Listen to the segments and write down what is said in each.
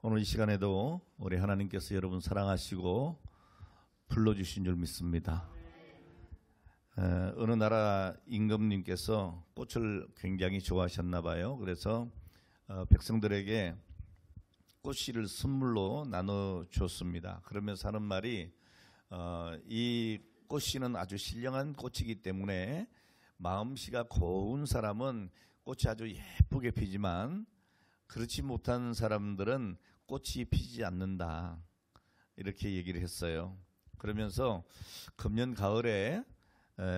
오늘 이 시간에도 우리 하나님께서 여러분 사랑하시고 불러주신 줄 믿습니다. 어느 나라 임금님께서 꽃을 굉장히 좋아하셨나 봐요. 그래서 백성들에게 꽃씨를 선물로 나눠줬습니다. 그러면서 하는 말이 이 꽃씨는 아주 신령한 꽃이기 때문에 마음씨가 고운 사람은 꽃이 아주 예쁘게 피지만 그렇지 못한 사람들은 꽃이 피지 않는다, 이렇게 얘기를 했어요. 그러면서 금년 가을에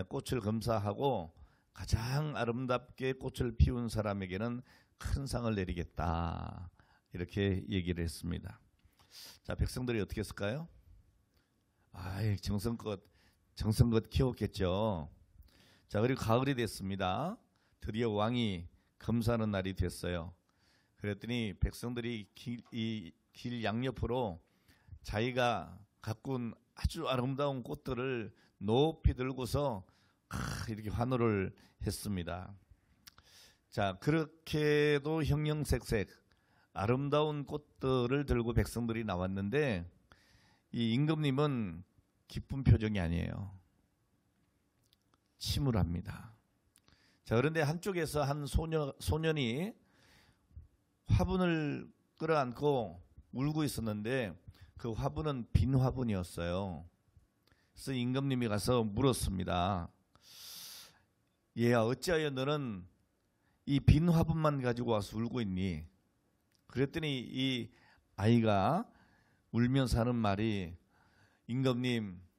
꽃을 검사하고 가장 아름답게 꽃을 피운 사람에게는 큰 상을 내리겠다, 이렇게 얘기를 했습니다. 자, 백성들이 어떻게 했을까요? 정성껏 키웠겠죠. 자, 그리고 가을이 됐습니다. 드디어 왕이 검사하는 날이 됐어요. 그랬더니 백성들이 길 양옆으로 자기가 가꾼 아주 아름다운 꽃들을 높이 들고서 이렇게 환호를 했습니다. 자, 그렇게도 형형색색 아름다운 꽃들을 들고 백성들이 나왔는데 이 임금님은 기쁜 표정이 아니에요. 침울합니다. 자, 그런데 한쪽에서 한 소년이 화분을 끌어안고 울고 있었는데 그 화분은 빈 화분이었어요. 그래서 임금님이 가서 물었습니다. 얘야, 어찌하여 너는 이 빈 화분만 가지고 와서 울고 있니? 그랬더니 이 아이가 울면서 하는 말이,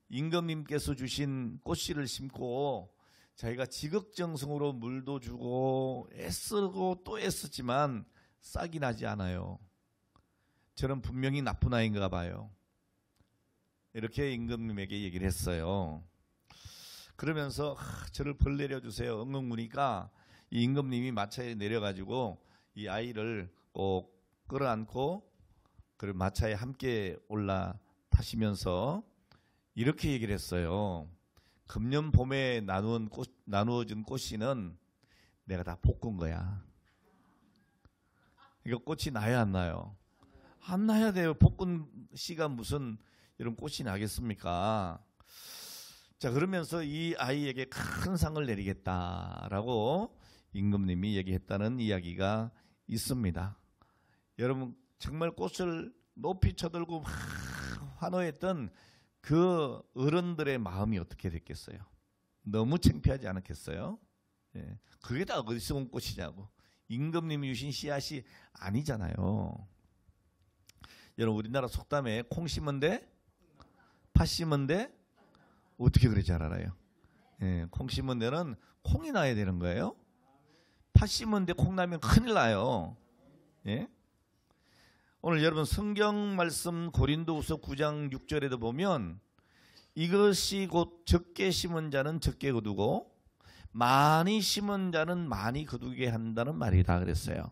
임금님께서 주신 꽃씨를 심고 자기가 지극정성으로 물도 주고 애쓰고 또 애썼지만 싹이 나지 않아요. 저는 분명히 나쁜 아이인가 봐요. 이렇게 임금님에게 얘기를 했어요. 그러면서 저를 벌 내려주세요 엉엉 우니까 이 임금님이 마차에 내려가지고 이 아이를 꼭 끌어안고 그리고 마차에 함께 올라타시면서 이렇게 얘기를 했어요. 금년 봄에 나누어진 꽃씨는 내가 다 볶은 거야. 이거 꽃이 나야 안 나요? 안 나야 돼요. 볶은 씨가 무슨 이런 꽃이 나겠습니까? 자, 그러면서 이 아이에게 큰 상을 내리겠다라고 임금님이 얘기했다는 이야기가 있습니다. 여러분, 정말 꽃을 높이 쳐들고 막 환호했던 그 어른들의 마음이 어떻게 됐겠어요? 너무 창피하지 않았겠어요? 예. 그게 다 어디서 온 꽃이냐고. 임금님이 주신 씨앗이 아니잖아요. 여러분, 우리나라 속담에 콩 심은 데 팥 심은 데 어떻게 그러지 알아요? 예, 콩 심은 데는 콩이 나야 되는 거예요. 팥 심은 데 콩 나면 큰일 나요. 예? 오늘 여러분 성경 말씀 고린도후서 9장 6절에도 보면 이것이 곧 적게 심은 자는 적게 거두고 많이 심은 자는 많이 거두게 한다는 말이다 그랬어요.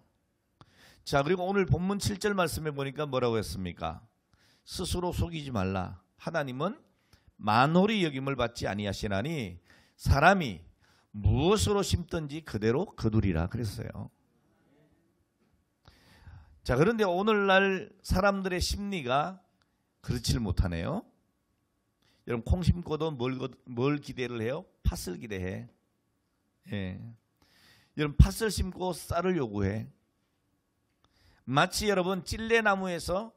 자, 그리고 오늘 본문 7절 말씀에 보니까 뭐라고 했습니까? 스스로 속이지 말라. 하나님은 만홀히 여김을 받지 아니하시나니 사람이 무엇으로 심든지 그대로 거두리라 그랬어요. 자, 그런데 오늘날 사람들의 심리가 그렇지를 못하네요. 여러분, 콩 심고도 뭘 기대를 해요? 팥을 기대해. 예. 여러분, 팥을 심고 쌀을 요구해. 마치 여러분 찔레나무에서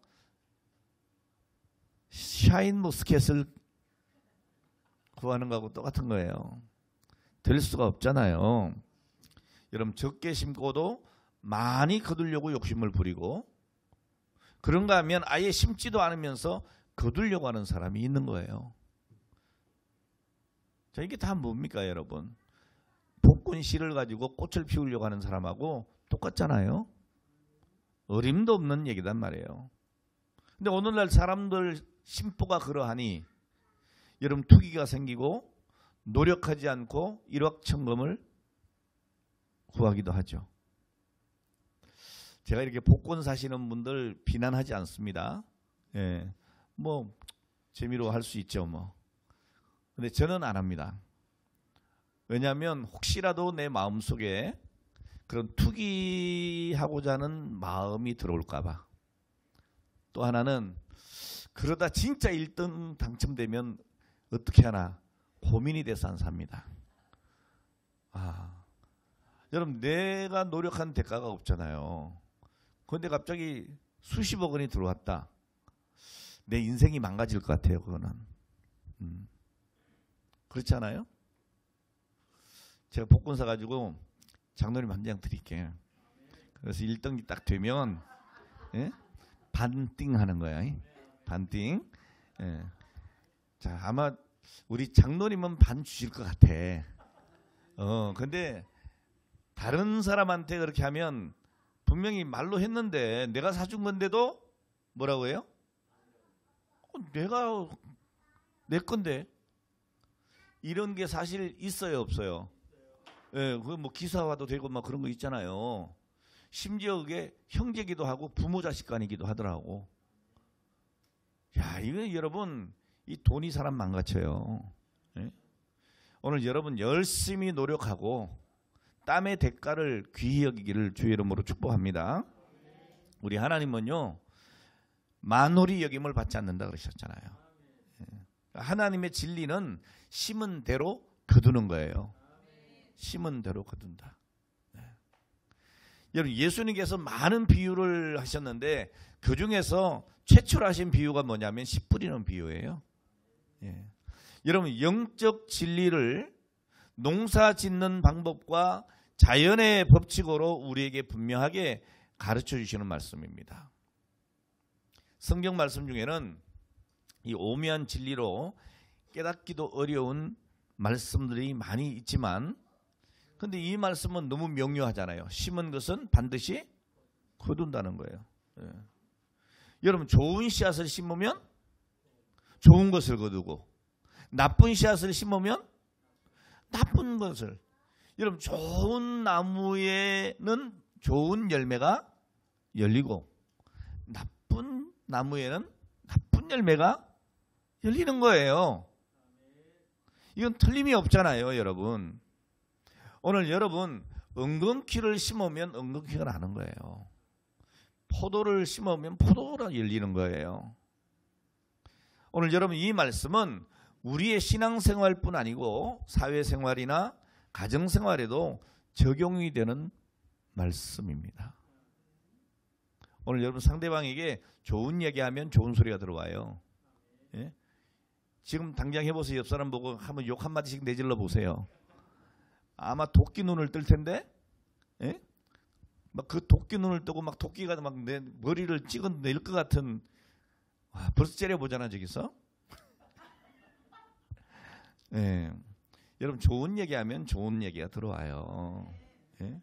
샤인머스켓을 구하는 거하고 똑같은 거예요. 될 수가 없잖아요. 여러분, 적게 심고도 많이 거두려고 욕심을 부리고 그런가 하면 아예 심지도 않으면서 거두려고 하는 사람이 있는 거예요. 자, 이게 다 뭡니까 여러분? 볶은 씨를 가지고 꽃을 피우려고 하는 사람하고 똑같잖아요. 어림도 없는 얘기단 말이에요. 근데 오늘날 사람들 심보가 그러하니 여러분 투기가 생기고 노력하지 않고 일확천금을 구하기도 하죠. 제가 이렇게 복권 사시는 분들 비난하지 않습니다. 예, 뭐 재미로 할 수 있죠 뭐. 근데 저는 안 합니다. 왜냐하면 혹시라도 내 마음속에 그런 투기하고자 하는 마음이 들어올까 봐. 또 하나는 그러다 진짜 1등 당첨되면 어떻게 하나 고민이 돼서 안 삽니다. 여러분 내가 노력한 대가가 없잖아요. 그런데 갑자기 수십억 원이 들어왔다. 내 인생이 망가질 것 같아요. 그거는. 그렇지 않아요? 제가 복권 사가지고 장로님 한 장 드릴게요. 그래서 1등이 딱 되면 반띵 하는 거야. 반띵. 자, 아마 우리 장로님은 반 주실 것 같아. 근데 다른 사람한테 그렇게 하면 분명히 말로 했는데 내가 사준 건데도 뭐라고 해요? 내가 내 건데. 이런 게 사실 있어요, 없어요? 예, 그 뭐 기사화도 되고 막 그런 거 있잖아요. 심지어 그게 형제기도 하고 부모 자식 간이기도 하더라고. 야, 이거 여러분 이 돈이 사람 망가쳐요. 예? 오늘 여러분 열심히 노력하고 땀의 대가를 귀히 여기기를 주의 이름으로 축복합니다. 우리 하나님은요 만홀히 여김을 받지 않는다 그러셨잖아요. 하나님의 진리는 심은 대로 거두는 거예요. 심은 대로 거둔다. 여러분 예수님께서 많은 비유를 하셨는데 그 중에서 최초로 하신 비유가 뭐냐면 씨 뿌리는 비유예요. 여러분 영적 진리를 농사 짓는 방법과 자연의 법칙으로 우리에게 분명하게 가르쳐 주시는 말씀입니다. 성경 말씀 중에는 이 오묘한 진리로 깨닫기도 어려운 말씀들이 많이 있지만 근데 이 말씀은 너무 명료하잖아요. 심은 것은 반드시 거둔다는 거예요. 여러분 좋은 씨앗을 심으면 좋은 것을 거두고 나쁜 씨앗을 심으면 나쁜 것을. 여러분 좋은 나무에는 좋은 열매가 열리고 나쁜 나무에는 나쁜 열매가 열리는 거예요. 이건 틀림이 없잖아요, 여러분. 오늘 여러분 엉겅퀴를 심으면 엉겅퀴가 나는 거예요. 포도를 심으면 포도가 열리는 거예요. 오늘 여러분 이 말씀은 우리의 신앙생활뿐 아니고 사회생활이나 가정생활에도 적용이 되는 말씀입니다. 오늘 여러분 상대방에게 좋은 얘기하면 좋은 소리가 들어와요. 예? 지금 당장 해보세요. 옆 사람 보고 한번 욕 한마디씩 내질러 보세요. 아마 도끼 눈을 뜰 텐데, 예? 막 그 도끼 눈을 뜨고 막 도끼가 막 내 머리를 찍어낼 것 같은, 와, 벌써 째려보잖아, 저기서. 예. 여러분, 좋은 얘기하면 좋은 얘기가 들어와요. 예?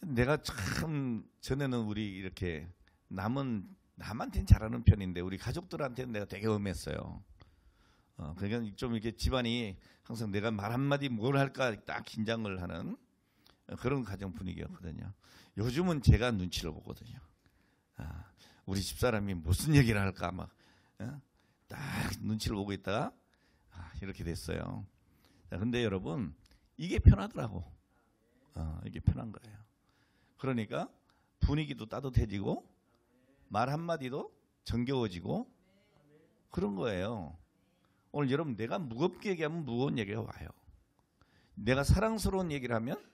내가 참, 전에는 우리 이렇게 남한테는 잘하는 편인데, 우리 가족들한테는 내가 되게 엄했어요. 그러니까 좀 이렇게 집안이 항상 내가 말 한마디 뭘 할까 딱 긴장을 하는 그런 가정 분위기였거든요. 요즘은 제가 눈치를 보거든요. 우리 집사람이 무슨 얘기를 할까 막 딱 눈치를 보고 있다가 이렇게 됐어요. 근데 여러분 이게 편하더라고. 이게 편한 거예요. 그러니까 분위기도 따뜻해지고 말 한마디도 정겨워지고 그런 거예요. 오늘 여러분 내가 무겁게 얘기하면 무거운 얘기가 와요. 내가 사랑스러운 얘기를 하면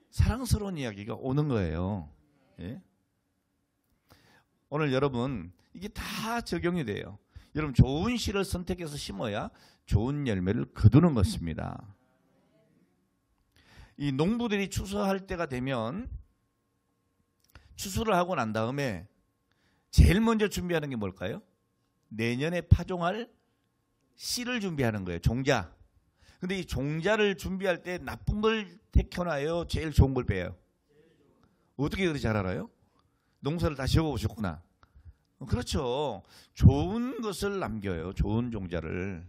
사랑스러운 이야기가 오는 거예요. 예? 오늘 여러분 이게 다 적용이 돼요. 여러분 좋은 씨를 선택해서 심어야 좋은 열매를 거두는 것입니다. 이 농부들이 추수할 때가 되면 추수를 하고 난 다음에 제일 먼저 준비하는 게 뭘까요? 내년에 파종할 씨를 준비하는 거예요. 종자. 근데 이 종자를 준비할 때 나쁜 걸 택혀놔요? 제일 좋은 걸 빼요? 어떻게 그렇게 잘 알아요? 농사를 다 지어보셨구나. 그렇죠. 좋은 것을 남겨요. 좋은 종자를.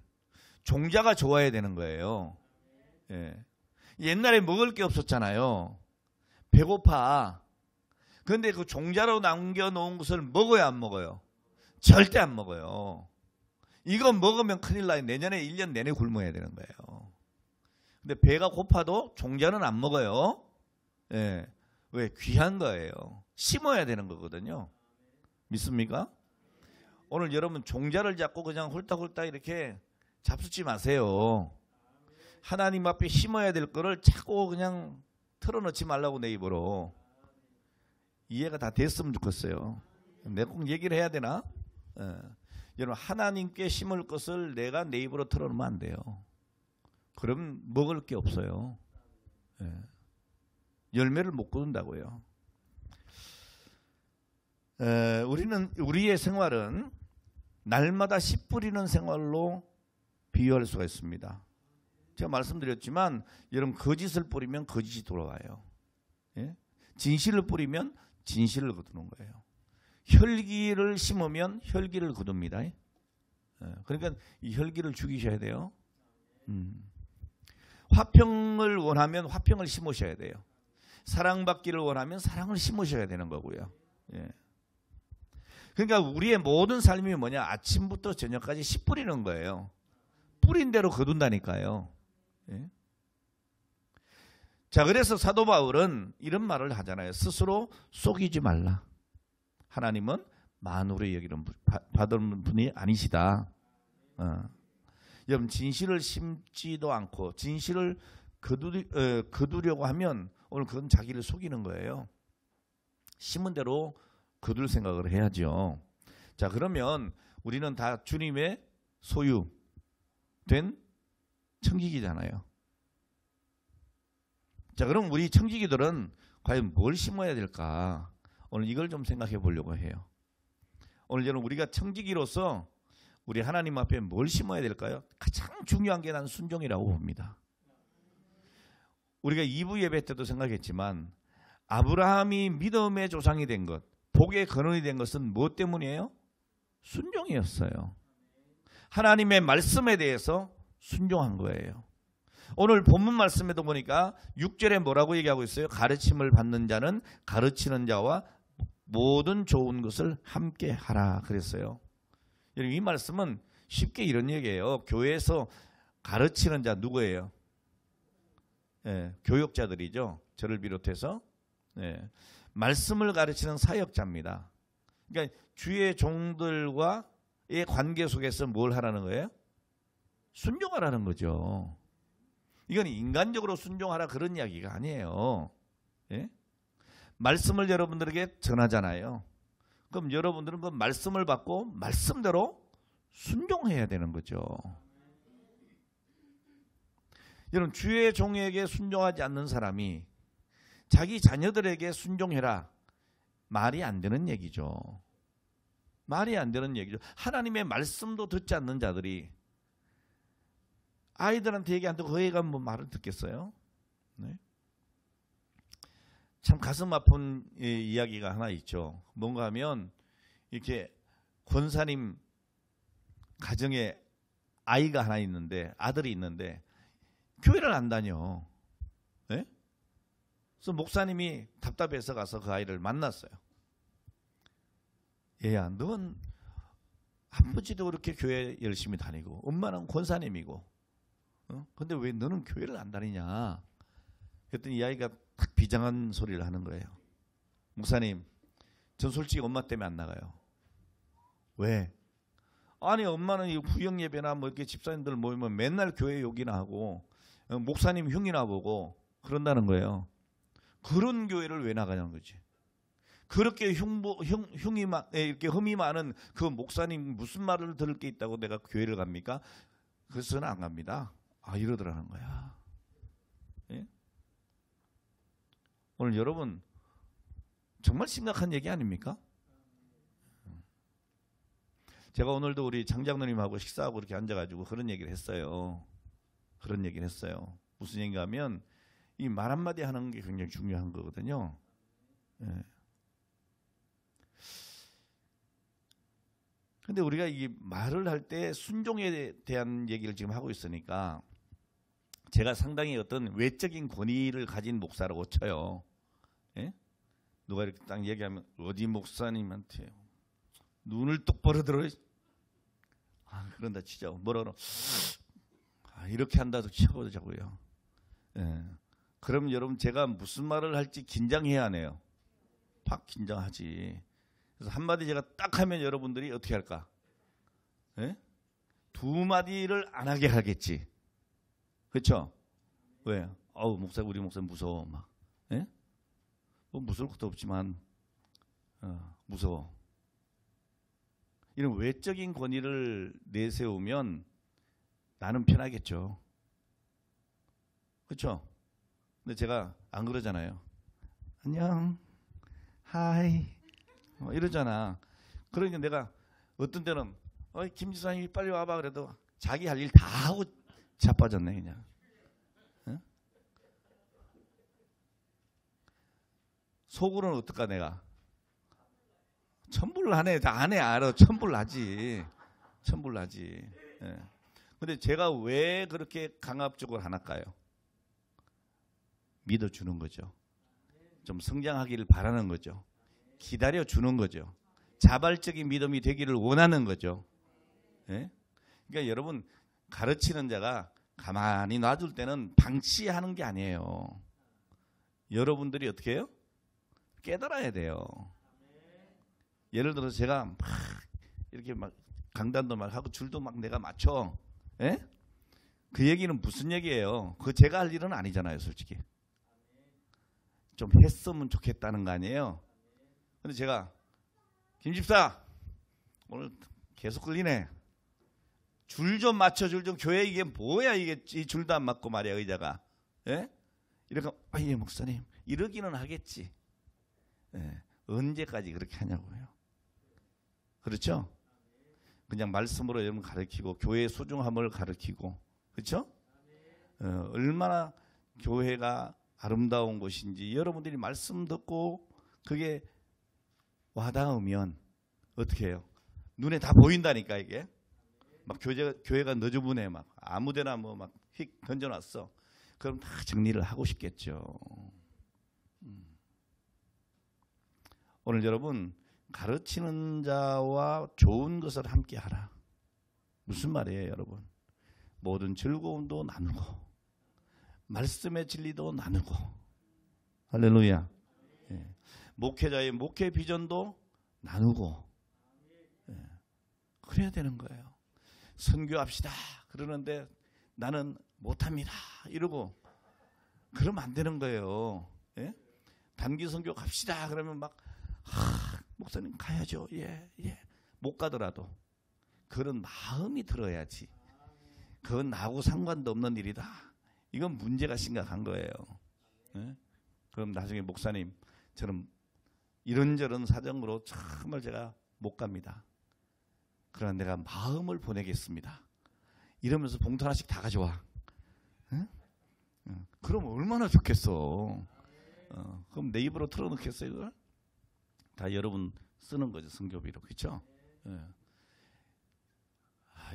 종자가 좋아야 되는 거예요. 예. 옛날에 먹을 게 없었잖아요. 배고파. 그런데 그 종자로 남겨놓은 것을 먹어야 안 먹어요? 절대 안 먹어요. 이거 먹으면 큰일 나요. 내년에 1년 내내 굶어야 되는 거예요. 근데 배가 고파도 종자는 안 먹어요. 예. 왜? 귀한 거예요. 심어야 되는 거거든요. 믿습니까? 오늘 여러분 종자를 잡고 그냥 홀딱홀딱 이렇게 잡수지 마세요. 하나님 앞에 심어야 될 거를 자꾸 그냥 털어놓지 말라고 내 입으로. 이해가 다 됐으면 좋겠어요. 내가 꼭 얘기를 해야 되나? 여러분 하나님께 심을 것을 내가 내 입으로 털어놓으면 안 돼요. 그럼 먹을 게 없어요. 열매를 못 거둔다고요. 우리의 생활은 날마다 씨 뿌리는 생활로 비유할 수가 있습니다. 제가 말씀드렸지만 여러분 거짓을 뿌리면 거짓이 돌아와요. 진실을 뿌리면 진실을 거두는 거예요. 혈기를 심으면 혈기를 거둡니다. 그러니까 이 혈기를 죽이셔야 돼요. 화평을 원하면 화평을 심으셔야 돼요. 사랑받기를 원하면 사랑을 심으셔야 되는 거고요. 그러니까 우리의 모든 삶이 뭐냐? 아침부터 저녁까지 씨 뿌리는 거예요. 뿌린 대로 거둔다니까요. 자, 그래서 사도 바울은 이런 말을 하잖아요. 스스로 속이지 말라. 하나님은 만우를 여기는 받은 분이 아니시다. 여러분 진실을 심지도 않고 진실을 거두려고 하면 오늘 그건 자기를 속이는 거예요. 심은 대로 거둘 생각을 해야죠. 자, 그러면 우리는 다 주님의 소유된 청지기잖아요. 자, 그럼 우리 청지기들은 과연 뭘 심어야 될까? 오늘 이걸 좀 생각해 보려고 해요. 오늘 저는 우리가 청지기로서 우리 하나님 앞에 뭘 심어야 될까요? 가장 중요한 게 난 순종이라고 봅니다. 우리가 2부 예배 때도 생각했지만 아브라함이 믿음의 조상이 된 것, 복의 근원이 된 것은 무엇 때문이에요? 순종이었어요. 하나님의 말씀에 대해서 순종한 거예요. 오늘 본문 말씀에도 보니까 6절에 뭐라고 얘기하고 있어요? 가르침을 받는 자는 가르치는 자와 모든 좋은 것을 함께 하라 그랬어요. 여러분 이 말씀은 쉽게 이런 얘기예요. 교회에서 가르치는 자 누구예요? 교역자들이죠. 저를 비롯해서 말씀을 가르치는 사역자입니다. 그러니까 주의 종들과의 관계 속에서 뭘 하라는 거예요? 순종하라는 거죠. 이건 인간적으로 순종하라 그런 이야기가 아니에요. 말씀을 여러분들에게 전하잖아요. 그럼 여러분들은 그 말씀을 받고 말씀대로 순종해야 되는 거죠. 여러분 주의 종에게 순종하지 않는 사람이 자기 자녀들에게 순종해라 말이 안 되는 얘기죠. 말이 안 되는 얘기죠. 하나님의 말씀도 듣지 않는 자들이 아이들한테 얘기한다고 그 애가 뭐 말을 듣겠어요? 참 가슴 아픈 이야기가 하나 있죠. 뭔가 하면 이렇게 권사님 가정에 아이가 하나 있는데 아들이 있는데 교회를 안 다녀. 그래서 목사님이 답답해서 가서 그 아이를 만났어요. 얘야, 넌 아버지도 그렇게 교회 열심히 다니고 엄마는 권사님이고 근데 왜 너는 교회를 안 다니냐? 그랬더니 이 아이가 딱 비장한 소리를 하는 거예요. 목사님, 전 솔직히 엄마 때문에 안 나가요. 왜? 아니 엄마는 이 후영 예배나 뭐 이렇게 집사님들 모이면 맨날 교회 욕이나 하고 목사님 흉이나 보고 그런다는 거예요. 그런 교회를 왜 나가냐는 거지. 그렇게 이렇게 흠이 많은 그 목사님 무슨 말을 들을 게 있다고 내가 교회를 갑니까? 그래서는 안 갑니다. 이러더라는 거야. 오늘 여러분 정말 심각한 얘기 아닙니까? 제가 오늘도 우리 장장로님하고 식사하고 이렇게 앉아가지고 그런 얘기를 했어요. 무슨 얘기가 하면 이 말 한마디 하는 게 굉장히 중요한 거거든요. 근데 우리가 이 말을 할 때 순종에 대한 얘기를 지금 하고 있으니까 제가 상당히 어떤 외적인 권위를 가진 목사라고 쳐요. 누가 이렇게 딱 얘기하면 어디 목사님한테 눈을 똑바로 들어. 그런다 치죠. 뭐라 그러? 이렇게 한다도 쳐보자고요. 그럼 여러분 제가 무슨 말을 할지 긴장해야 하네요. 팍 긴장하지. 그래서 한마디 제가 딱 하면 여러분들이 어떻게 할까? 예? 두 마디를 안 하게 하겠지. 그렇죠? 왜? 목사, 우리 목사 무서워 막. 예? 뭐 무서울 것도 없지만 무서워. 이런 외적인 권위를 내세우면 나는 편하겠죠. 그렇죠? 근데 제가 안 그러잖아요. 안녕, 하이 이러잖아. 그러니까 내가 어떤 때는 김 지사님이 빨리 와봐 그래도 자기 할 일 다 하고 자빠졌네 그냥. 응? 속으로는 어떨까 내가? 천불나네. 다 안 해 알아. 천불나지. 천불나지. 예. 근데 제가 왜 그렇게 강압적으로 안 할까요? 믿어주는 거죠. 좀 성장하기를 바라는 거죠. 기다려주는 거죠. 자발적인 믿음이 되기를 원하는 거죠. 예? 그러니까 여러분 가르치는 자가 가만히 놔둘 때는 방치하는 게 아니에요. 여러분들이 어떻게 해요? 깨달아야 돼요. 예를 들어서 제가 막 이렇게 막 강단도 막 하고 줄도 막 내가 맞춰. 예? 그 얘기는 무슨 얘기예요? 그거 제가 할 일은 아니잖아요, 솔직히. 좀 했으면 좋겠다는 거 아니에요? 근데 제가 김 집사 오늘 계속 끌리네. 줄 좀 맞춰, 줄 좀. 교회 이게 뭐야 이게 이 줄도 안 맞고 말이야 의자가. 예? 이렇게 예 목사님 이러기는 하겠지. 예. 언제까지 그렇게 하냐고요. 그렇죠? 그냥 말씀으로 여러분 가르치고 교회의 소중함을 가르치고 그렇죠? 얼마나 교회가 아름다운 곳인지 여러분들이 말씀 듣고 그게 와닿으면 어떻게 해요? 눈에 다 보인다니까 이게. 막 교회가 너저분해 막 아무데나 뭐 막 휙 던져놨어. 그럼 다 정리를 하고 싶겠죠. 오늘 여러분 가르치는 자와 좋은 것을 함께 하라. 무슨 말이에요 여러분? 모든 즐거움도 나누고 말씀의 진리도 나누고 할렐루야. 예. 목회자의 목회 비전도 나누고 그래야 되는 거예요. 선교합시다 그러는데 나는 못합니다 이러고 그러면 안 되는 거예요. 예? 단기 선교 갑시다 그러면 막 목사님 가야죠. 예. 못 가더라도 그런 마음이 들어야지. 그건 나하고 상관도 없는 일이다. 이건 문제가 심각한 거예요. 예? 그럼 나중에 목사님 저는 이런저런 사정으로 정말 제가 못 갑니다. 그러나 내가 마음을 보내겠습니다. 이러면서 봉투 하나씩 다 가져와. 예? 그럼 얼마나 좋겠어. 그럼 내 입으로 틀어놓겠어요 이걸? 다 여러분 쓰는 거죠. 성교비로. 그렇죠? 예.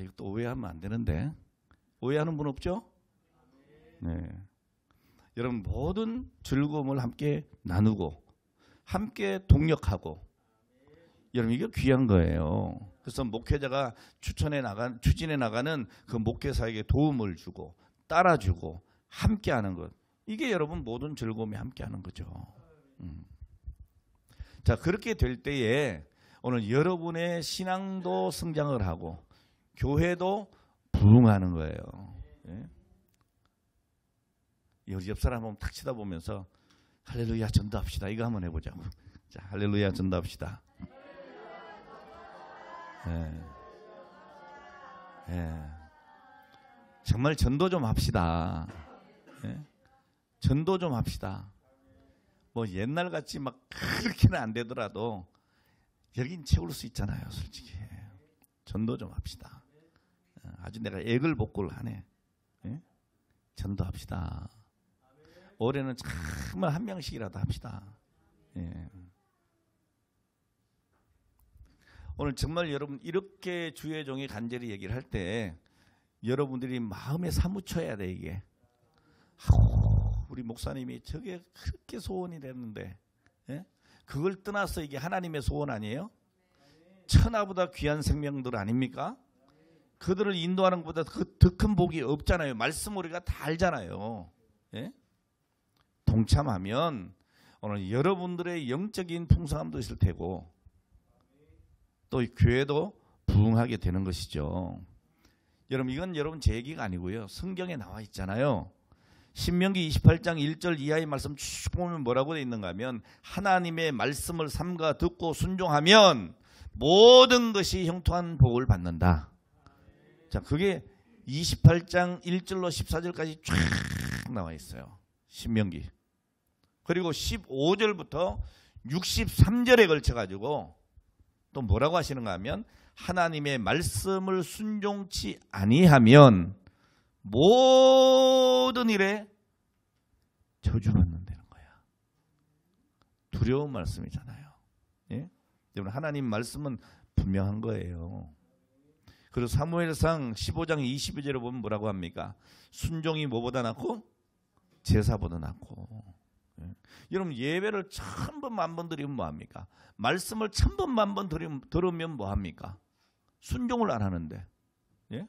이거 또 오해하면 안 되는데. 오해하는 분 없죠? 네. 여러분 모든 즐거움을 함께 나누고 함께 동력하고 여러분 이게 귀한 거예요. 그래서 목회자가 추진해 나가는 그 목회사에게 도움을 주고 따라주고 함께하는 것. 이게 여러분 모든 즐거움이 함께하는 거죠. 자 그렇게 될 때에 오늘 여러분의 신앙도 성장을 하고 교회도 부흥하는 거예요. 예? 우리 옆 사람 한번 탁 쳐다보면서 할렐루야 전도합시다 이거 한번 해보자고. 자 할렐루야 전도합시다. 정말 전도 좀 합시다. 전도 좀 합시다. 뭐 옛날같이 막 그렇게는 안 되더라도 여긴 채울 수 있잖아요. 솔직히 전도 좀 합시다. 아주 내가 애걸복걸 하네. 전도합시다. 올해는 정말 한 명씩이라도 합시다. 오늘 정말 여러분 이렇게 주의 종이 간절히 얘기를 할 때 여러분들이 마음에 사무쳐야 돼 이게. 우리 목사님이 저게 그렇게 소원이 됐는데 그걸 떠나서 이게 하나님의 소원 아니에요? 천하보다 귀한 생명들 아닙니까? 그들을 인도하는 것보다 더 큰 복이 없잖아요. 말씀 우리가 다 알잖아요. 동참하면 오늘 여러분들의 영적인 풍성함도 있을 테고 또 교회도 부흥하게 되는 것이죠. 여러분 이건 여러분 제 얘기가 아니고요. 성경에 나와 있잖아요. 신명기 28장 1절 이하의 말씀 쭉 보면 뭐라고 되어 있는가 하면 하나님의 말씀을 삼가 듣고 순종하면 모든 것이 형통한 복을 받는다. 자, 그게 28장 1절로 14절까지 쫙 나와 있어요. 신명기. 그리고 15절부터 63절에 걸쳐 가지고 또 뭐라고 하시는가 하면 하나님의 말씀을 순종치 아니하면 모든 일에 저주받는다는 거야. 두려운 말씀이잖아요. 예? 여러분 하나님 말씀은 분명한 거예요. 그리고 사무엘상 15장 22절에 보면 뭐라고 합니까? 순종이 뭐보다 낫고 제사보다 낫고. 예? 여러분 예배를 1000번 만번 드리면 뭐합니까? 말씀을 1000번 만번 들으면 뭐합니까? 순종을 안 하는데. 예?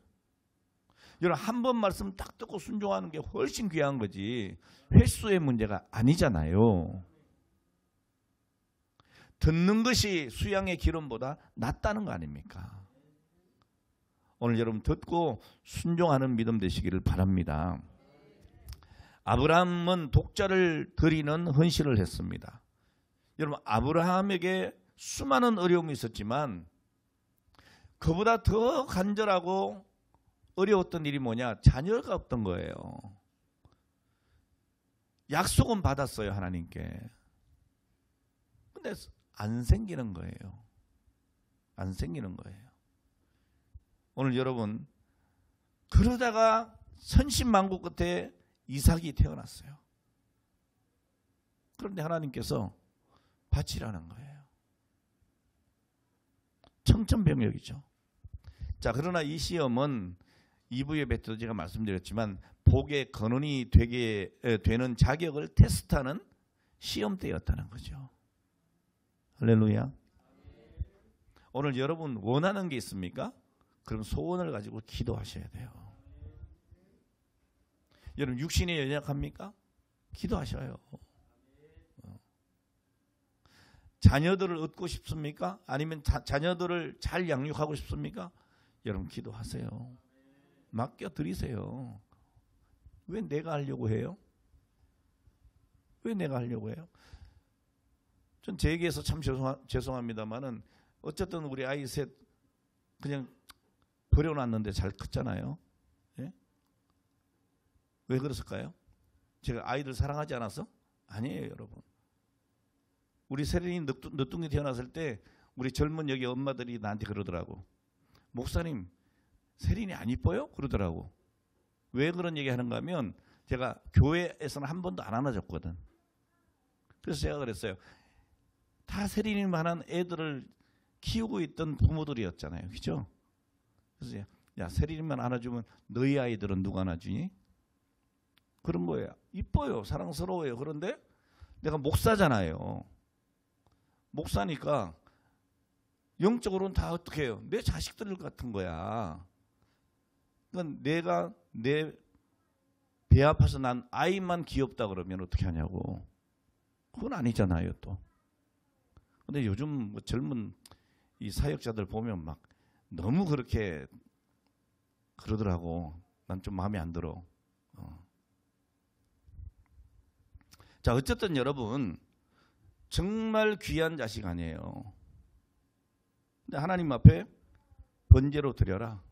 여러분 한 번 말씀 딱 듣고 순종하는 게 훨씬 귀한 거지 횟수의 문제가 아니잖아요. 듣는 것이 수양의 기름보다 낫다는 거 아닙니까? 오늘 여러분 듣고 순종하는 믿음 되시기를 바랍니다. 아브라함은 독자를 드리는 헌신을 했습니다. 여러분 아브라함에게 수많은 어려움이 있었지만 그보다 더 간절하고 어려웠던 일이 뭐냐? 자녀가 없던 거예요. 약속은 받았어요, 하나님께. 근데 안 생기는 거예요. 안 생기는 거예요. 오늘 여러분 그러다가 천신만고 끝에 이삭이 태어났어요. 그런데 하나님께서 바치라는 거예요. 청천벽력이죠. 자, 그러나 이 시험은 2부의 배트도 제가 말씀드렸지만 복의 근원이 되는 자격을 테스트하는 시험 때였다는 거죠. 할렐루야. 오늘 여러분 원하는 게 있습니까? 그럼 소원을 가지고 기도하셔야 돼요. 여러분 육신에 연약합니까? 기도하셔요. 자녀들을 얻고 싶습니까? 아니면 자녀들을 잘 양육하고 싶습니까? 여러분 기도하세요. 맡겨드리세요. 왜 내가 하려고 해요? 왜 내가 하려고 해요? 전 제 얘기해서 참 죄송합니다만은 어쨌든 우리 아이 셋 그냥 버려놨는데 잘 컸잖아요. 예? 왜 그랬을까요? 제가 아이들 사랑하지 않아서? 아니에요, 여러분. 우리 세린이 늦둥이 태어났을 때 우리 젊은 여기 엄마들이 나한테 그러더라고. 목사님, 세린이 안 이뻐요? 그러더라고. 왜 그런 얘기 하는가 하면 제가 교회에서는 한 번도 안 안아줬거든. 그래서 제가 그랬어요. 다 세린이만한 애들을 키우고 있던 부모들이었잖아요. 그죠? 그래서 야, 세린이만 안아주면 너희 아이들은 누가 안아주니? 그런 거예요. 이뻐요. 사랑스러워요. 그런데 내가 목사잖아요. 목사니까 영적으로는 다 어떻게 해요? 내 자식들 같은 거야. 그러니까 내가 내 배 아파서 난 아이만 귀엽다 그러면 어떻게 하냐고. 그건 아니잖아요, 또. 근데 요즘 뭐 젊은 이 사역자들 보면 막 너무 그렇게 그러더라고. 난 좀 마음에 안 들어. 자, 어쨌든 여러분 정말 귀한 자식 아니에요. 근데 하나님 앞에 번제로 드려라.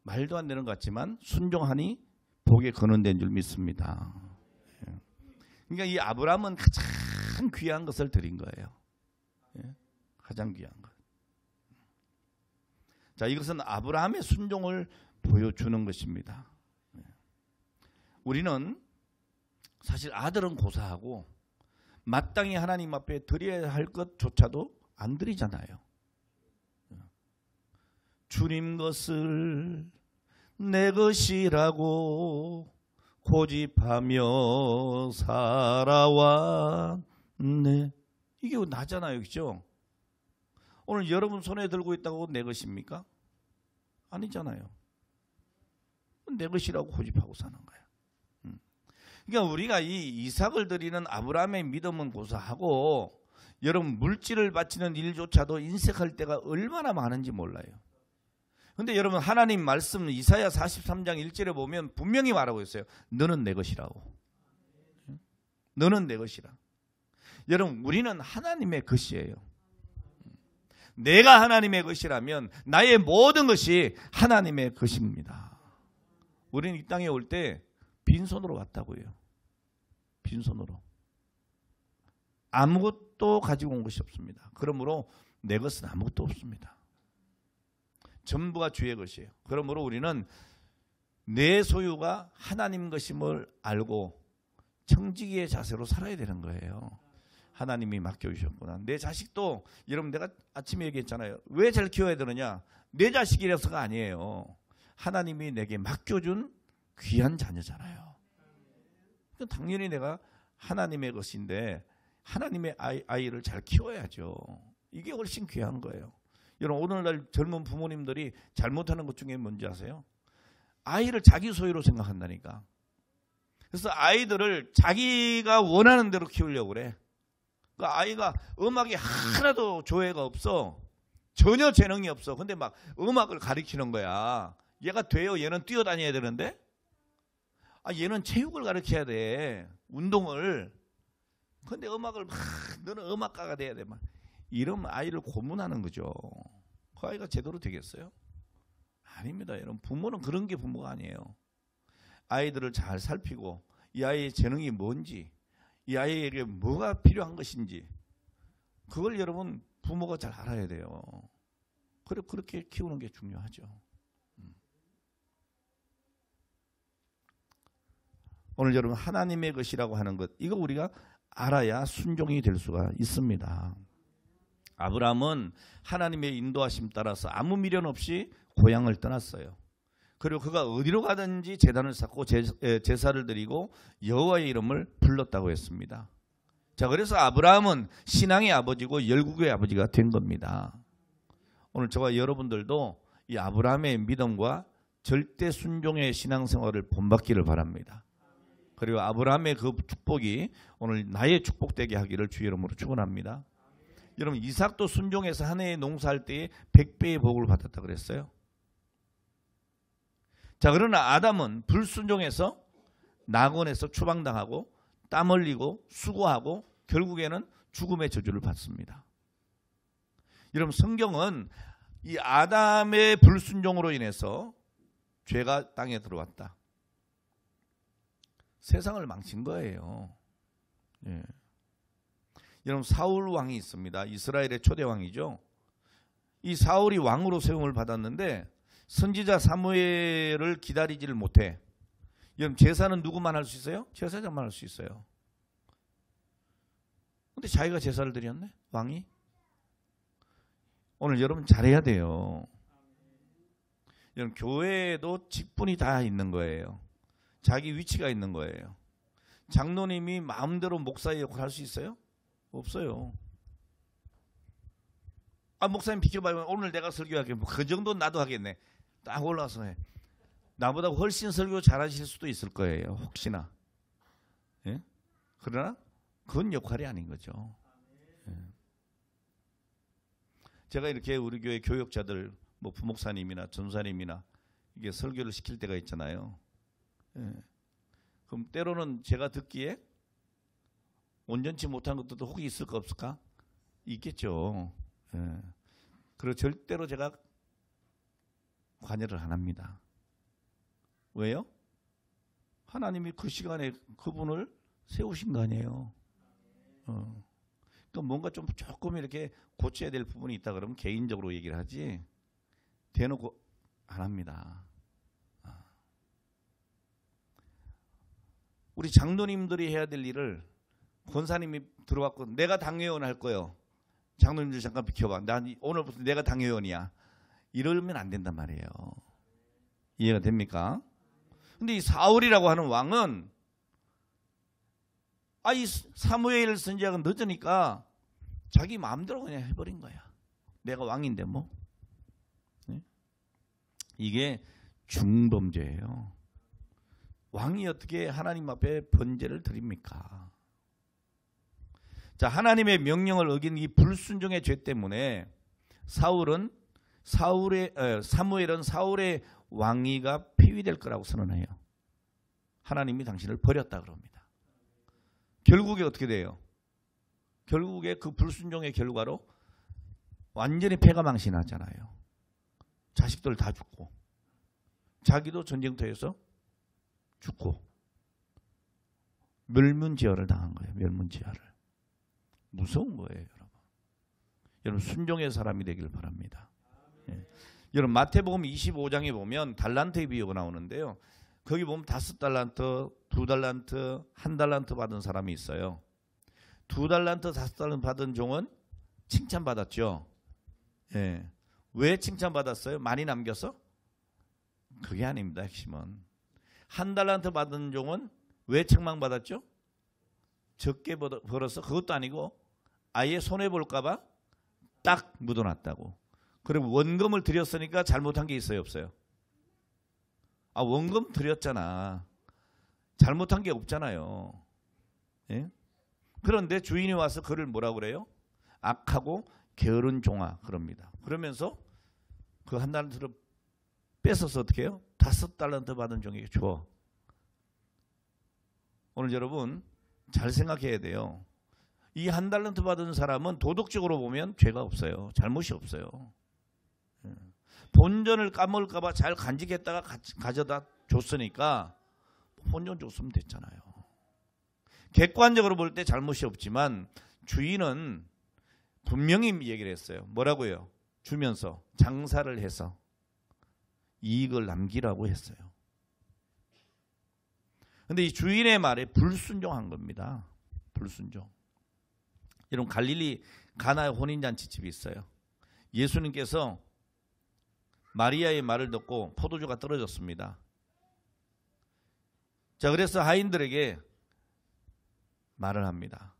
말도 안 되는 것 같지만 순종하니 복의 근원된 줄 믿습니다. 그러니까 이 아브라함은 가장 귀한 것을 드린 거예요. 가장 귀한 것. 자, 이것은 아브라함의 순종을 보여주는 것입니다. 우리는 사실 아들은 고사하고 마땅히 하나님 앞에 드려야 할 것조차도 안 드리잖아요. 주님 것을 내 것이라고 고집하며 살아왔네. 이게 나잖아요. 그렇죠? 오늘 여러분 손에 들고 있다고 내 것입니까? 아니잖아요. 내 것이라고 고집하고 사는 거야. 그러니까 우리가 이 이삭을 드리는 아브라함의 믿음은 고사하고 여러분 물질을 바치는 일조차도 인색할 때가 얼마나 많은지 몰라요. 근데 여러분 하나님 말씀 이사야 43장 1절에 보면 분명히 말하고 있어요. 너는 내 것이라고. 너는 내 것이라. 여러분 우리는 하나님의 것이에요. 내가 하나님의 것이라면 나의 모든 것이 하나님의 것입니다. 우리는 이 땅에 올 때 빈손으로 왔다고요. 빈손으로. 아무것도 가지고 온 것이 없습니다. 그러므로 내 것은 아무것도 없습니다. 전부가 주의 것이에요. 그러므로 우리는 내 소유가 하나님 것임을 알고 청지기의 자세로 살아야 되는 거예요. 하나님이 맡겨주셨구나. 내 자식도 여러분 내가 아침에 얘기했잖아요. 왜 잘 키워야 되느냐. 내 자식이라서가 아니에요. 하나님이 내게 맡겨준 귀한 자녀잖아요. 당연히 내가 하나님의 것인데 하나님의 아이를 잘 키워야죠. 이게 훨씬 귀한 거예요. 여러분 오늘날 젊은 부모님들이 잘못하는 것 중에 뭔지 아세요? 아이를 자기 소유로 생각한다니까. 그래서 아이들을 자기가 원하는 대로 키우려고 그래. 그 아이가 음악이 하나도 조예가 없어. 전혀 재능이 없어. 근데 막 음악을 가르치는 거야. 얘가 돼요. 얘는 뛰어다녀야 되는데. 얘는 체육을 가르쳐야 돼. 운동을. 근데 음악을 막 너는 음악가가 돼야 돼. 막 이러면 아이를 고문하는 거죠. 그 아이가 제대로 되겠어요? 아닙니다. 여러분 부모는 그런 게 부모가 아니에요. 아이들을 잘 살피고 이 아이의 재능이 뭔지 이 아이에게 뭐가 필요한 것인지 그걸 여러분 부모가 잘 알아야 돼요. 그렇게 키우는 게 중요하죠. 오늘 여러분 하나님의 것이라고 하는 것 이거 우리가 알아야 순종이 될 수가 있습니다. 아브라함은 하나님의 인도하심 따라서 아무 미련 없이 고향을 떠났어요. 그리고 그가 어디로 가든지 제단을 쌓고 제사를 드리고 여호와의 이름을 불렀다고 했습니다. 자, 그래서 아브라함은 신앙의 아버지고 열국의 아버지가 된 겁니다. 오늘 저와 여러분들도 이 아브라함의 믿음과 절대 순종의 신앙생활을 본받기를 바랍니다. 그리고 아브라함의 그 축복이 오늘 나의 축복되게 하기를 주의 이름으로 축원합니다. 여러분 이삭도 순종해서 한 해에 농사할 때에 100배의 복을 받았다 그랬어요. 자, 그러나 아담은 불순종해서 낙원에서 추방당하고 땀 흘리고 수고하고 결국에는 죽음의 저주를 받습니다. 여러분 성경은 이 아담의 불순종으로 인해서 죄가 땅에 들어왔다. 세상을 망친 거예요. 예. 여러분 사울 왕이 있습니다. 이스라엘의 초대 왕이죠. 이 사울이 왕으로 세움을 받았는데 선지자 사무엘을 기다리지를 못해. 여러분 제사는 누구만 할 수 있어요? 제사장만 할 수 있어요. 근데 자기가 제사를 드렸네 왕이. 오늘 여러분 잘해야 돼요. 여러분 교회에도 직분이 다 있는 거예요. 자기 위치가 있는 거예요. 장로님이 마음대로 목사의 역할을 할 수 있어요? 없어요. 목사님 비켜봐요. 오늘 내가 설교할게. 그 정도는 나도 하겠네. 딱 올라와서 해. 나보다 훨씬 설교 잘하실 수도 있을 거예요. 혹시나. 예? 그러나 그건 역할이 아닌 거죠. 예. 제가 이렇게 우리 교회 교역자들 뭐 부목사님이나 전사님이나 이게 설교를 시킬 때가 있잖아요. 예. 그럼 때로는 제가 듣기에 온전치 못한 것들도 혹이 있을까 없을까? 있겠죠. 예. 그리고 절대로 제가 관여를 안 합니다. 왜요? 하나님이 그 시간에 그분을 세우신 거 아니에요. 그러니까 뭔가 좀 조금 이렇게 고쳐야 될 부분이 있다 그러면 개인적으로 얘기를 하지 대놓고 안 합니다. 우리 장로님들이 해야 될 일을 권사님이 들어왔고 내가 당회의원 할 거예요. 장로님들 잠깐 비켜봐. 난 오늘부터 내가 당회의원이야. 이러면 안 된단 말이에요. 이해가 됩니까? 근데 이 사울이라고 하는 왕은 이 사무엘 선지자가 늦으니까 자기 마음대로 그냥 해버린 거야. 내가 왕인데 뭐. 네? 이게 중범죄예요. 왕이 어떻게 하나님 앞에 번제를 드립니까? 자, 하나님의 명령을 어긴 이 불순종의 죄 때문에 사무엘은 사울의 왕위가 폐위될 거라고 선언해요. 하나님이 당신을 버렸다 그럽니다. 결국에 어떻게 돼요? 결국에 그 불순종의 결과로 완전히 패가 망신하잖아요. 자식들 다 죽고 자기도 전쟁터에서 죽고 멸문지화를 당한 거예요. 멸문지화를. 무서운 거예요, 여러분. 여러분 순종의 사람이 되길 바랍니다. 예. 여러분 마태복음 25장에 보면 달란트의 비유가 나오는데요. 거기 보면 5달란트, 2달란트, 1달란트 받은 사람이 있어요. 2달란트, 5달란트 받은 종은 칭찬받았죠. 예. 왜 칭찬받았어요? 많이 남겨서? 그게 아닙니다. 핵심은. 1달란트 받은 종은 왜 책망받았죠? 적게 벌어서 그것도 아니고 아예 손해볼까 봐 딱 묻어놨다고. 그리고 원금을 드렸으니까 잘못한 게 있어요, 없어요? 아, 원금 드렸잖아. 잘못한 게 없잖아요. 예? 그런데 주인이 와서 그를 뭐라고 그래요? 악하고 게으른 종아 그럽니다. 그러면서 그 1달란트를 뺏어서 어떻게 해요? 5달란트 받은 종에게 줘. 오늘 여러분 잘 생각해야 돼요. 이 1달란트 받은 사람은 도덕적으로 보면 죄가 없어요. 잘못이 없어요. 본전을 까먹을까 봐 잘 간직했다가 가져다 줬으니까 본전 줬으면 됐잖아요. 객관적으로 볼 때 잘못이 없지만 주인은 분명히 얘기를 했어요. 뭐라고요? 주면서 장사를 해서 이익을 남기라고 했어요. 근데 이 주인의 말에 불순종한 겁니다. 불순종. 여러분 갈릴리 가나의 혼인잔치집이 있어요. 예수님께서 마리아의 말을 듣고 포도주가 떨어졌습니다. 자, 그래서 하인들에게 말을 합니다.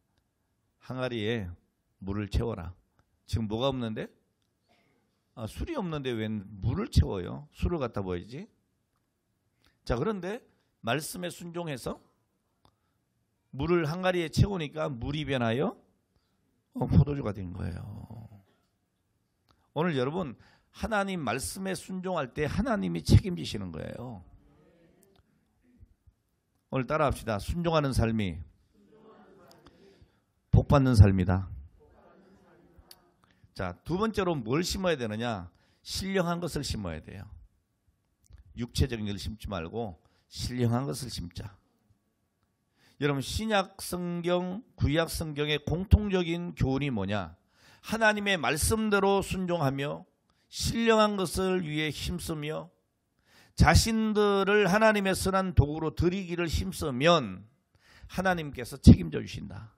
항아리에 물을 채워라. 지금 뭐가 없는데? 술이 없는데 웬 물을 채워요? 술을 갖다 부어야지. 자, 그런데 말씀에 순종해서 물을 항아리에 채우니까 물이 변하여 포도주가 된 거예요. 오늘 여러분 하나님 말씀에 순종할 때 하나님이 책임지시는 거예요. 오늘 따라합시다. 순종하는 삶이 복받는 삶이다. 자, 두 번째로 뭘 심어야 되느냐? 신령한 것을 심어야 돼요. 육체적인 것을 심지 말고 신령한 것을 심자. 여러분 신약 성경, 구약 성경의 공통적인 교훈이 뭐냐? 하나님의 말씀대로 순종하며 신령한 것을 위해 힘쓰며 자신들을 하나님의 선한 도구로 드리기를 힘쓰면 하나님께서 책임져 주신다.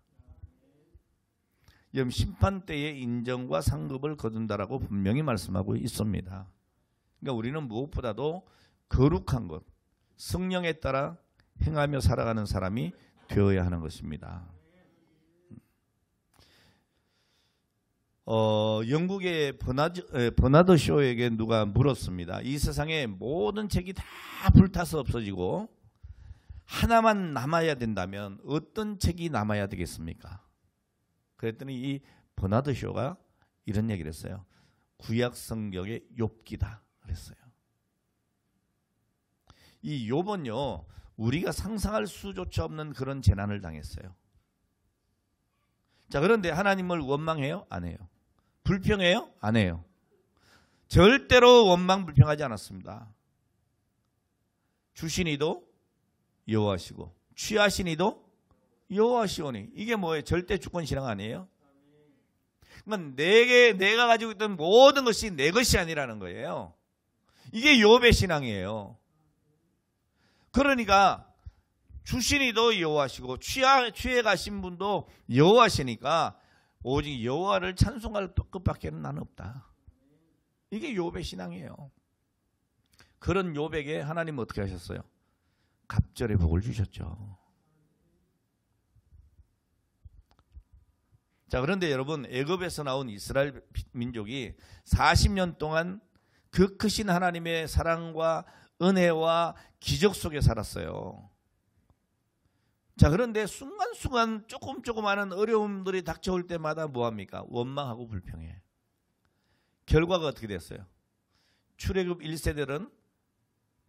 여러분 심판 때에 인정과 상급을 거둔다라고 분명히 말씀하고 있습니다. 그러니까 우리는 무엇보다도 거룩한 것, 성령에 따라 행하며 살아가는 사람이 되어야 하는 것입니다. 영국의 버나드 쇼에게 누가 물었습니다. 이 세상의 모든 책이 다 불타서 없어지고 하나만 남아야 된다면 어떤 책이 남아야 되겠습니까? 그랬더니 이 버나드 쇼가 이런 얘기를 했어요. 구약 성경의 욥기다 그랬어요. 이 욥은요 우리가 상상할 수조차 없는 그런 재난을 당했어요. 자, 그런데 하나님을 원망해요? 안 해요. 불평해요? 안 해요. 절대로 원망 불평하지 않았습니다. 주시니도 여호와시고 취하시니도 여호와시오니. 이게 뭐예요? 절대 주권 신앙 아니에요? 그러니까 내가 가지고 있던 모든 것이 내 것이 아니라는 거예요. 이게 욥의 신앙이에요. 그러니까 주신이도 여호와시고 취해 가신 분도 여호와시니까 오직 여호와를 찬송할 것밖에는 나는 없다. 이게 욥의 신앙이에요. 그런 욥에게 하나님은 어떻게 하셨어요? 갑절의 복을 주셨죠. 자, 그런데 여러분 애굽에서 나온 이스라엘 민족이 40년 동안 그 크신 하나님의 사랑과 은혜와 기적 속에 살았어요. 자, 그런데 순간순간 조금 하는 어려움들이 닥쳐올 때마다 뭐합니까? 원망하고 불평해. 결과가 어떻게 됐어요? 출애굽 1세들은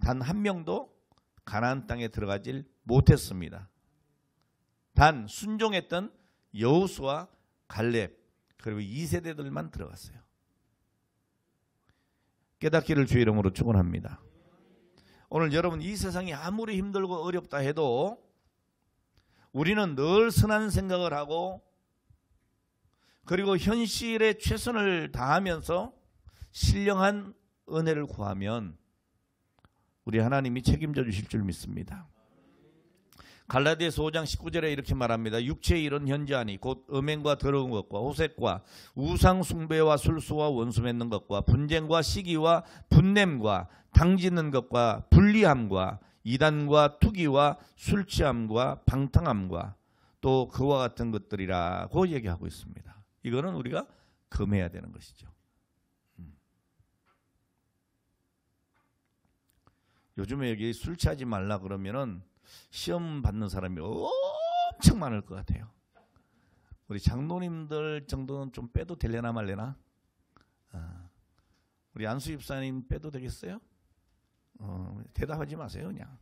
단 한 명도 가나안 땅에 들어가질 못했습니다. 단 순종했던 여호수아, 갈렙 그리고 2세대들만 들어갔어요. 깨닫기를 주의 이름으로 축원합니다. 오늘 여러분, 이 세상이 아무리 힘들고 어렵다 해도 우리는 늘 선한 생각을 하고 그리고 현실에 최선을 다하면서 신령한 은혜를 구하면 우리 하나님이 책임져 주실 줄 믿습니다. 갈라디아서 5장 19절에 이렇게 말합니다. 육체의 일은 현저하니 곧 음행과 더러운 것과 호색과 우상 숭배와 술수와 원수 맺는 것과 분쟁과 시기와 분냄과 당짓는 것과 불리함과 이단과 투기와 술 취함과 방탕함과 또 그와 같은 것들이라고 얘기하고 있습니다. 이거는 우리가 금해야 되는 것이죠. 요즘에 여기 술 취하지 말라 그러면은 시험 받는 사람이 엄청 많을 것 같아요. 우리 장로님들 정도는 좀 빼도 되려나 말려나? 우리 안수 집사님 빼도 되겠어요? 대답하지 마세요 그냥.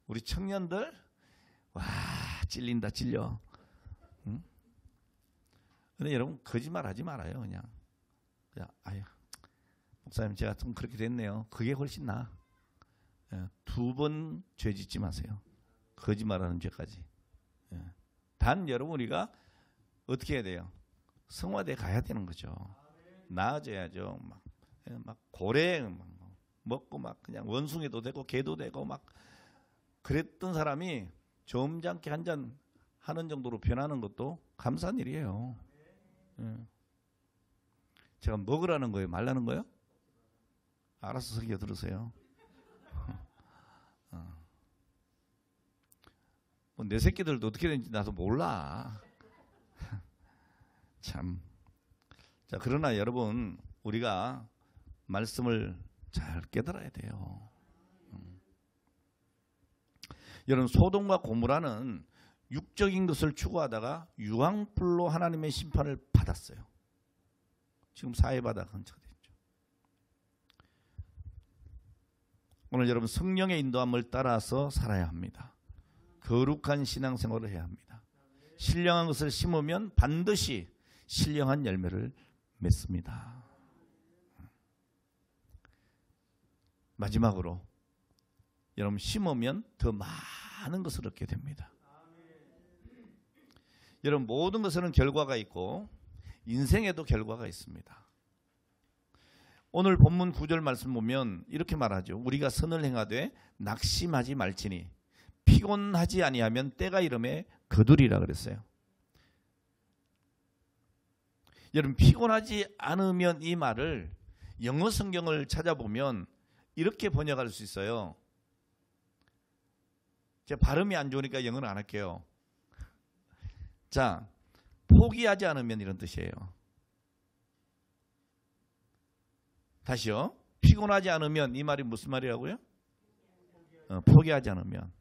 우리 청년들 와 찔린다 찔려. 응? 근데 여러분 거짓말하지 말아요 그냥 아유 목사님 제가 좀 그렇게 됐네요. 그게 훨씬 나아. 2번 죄 짓지 마세요. 거짓말하는 죄까지. 단 여러분 우리가 어떻게 해야 돼요? 성화대 가야 되는 거죠. 나아져야죠. 막 고래 먹고 막 그냥 원숭이도 되고 개도 되고 막 그랬던 사람이 점잖게 한 잔 하는 정도로 변하는 것도 감사한 일이에요. 제가 먹으라는 거예요? 말라는 거예요? 알아서 설교 들으세요. 내 새끼들도 어떻게 되는지 나도 몰라. 참. 자, 그러나 여러분 우리가 말씀을 잘 깨달아야 돼요. 여러분 소돔과 고모라는 육적인 것을 추구하다가 유황불로 하나님의 심판을 받았어요. 지금 사해바다 근처가 됐죠. 오늘 여러분 성령의 인도함을 따라서 살아야 합니다. 거룩한 신앙생활을 해야 합니다. 신령한 것을 심으면 반드시 신령한 열매를 맺습니다. 마지막으로 여러분 심으면 더 많은 것을 얻게 됩니다. 여러분 모든 것에는 결과가 있고 인생에도 결과가 있습니다. 오늘 본문 9절 말씀 보면 이렇게 말하죠. 우리가 선을 행하되 낙심하지 말지니 피곤하지 아니하면 때가 이름에 거두리라 그랬어요. 여러분 피곤하지 않으면 이 말을 영어 성경을 찾아보면 이렇게 번역할 수 있어요. 제 발음이 안 좋으니까 영어는 안 할게요. 자, 포기하지 않으면 이런 뜻이에요. 다시요. 피곤하지 않으면 이 말이 무슨 말이라고요? 포기하지 않으면.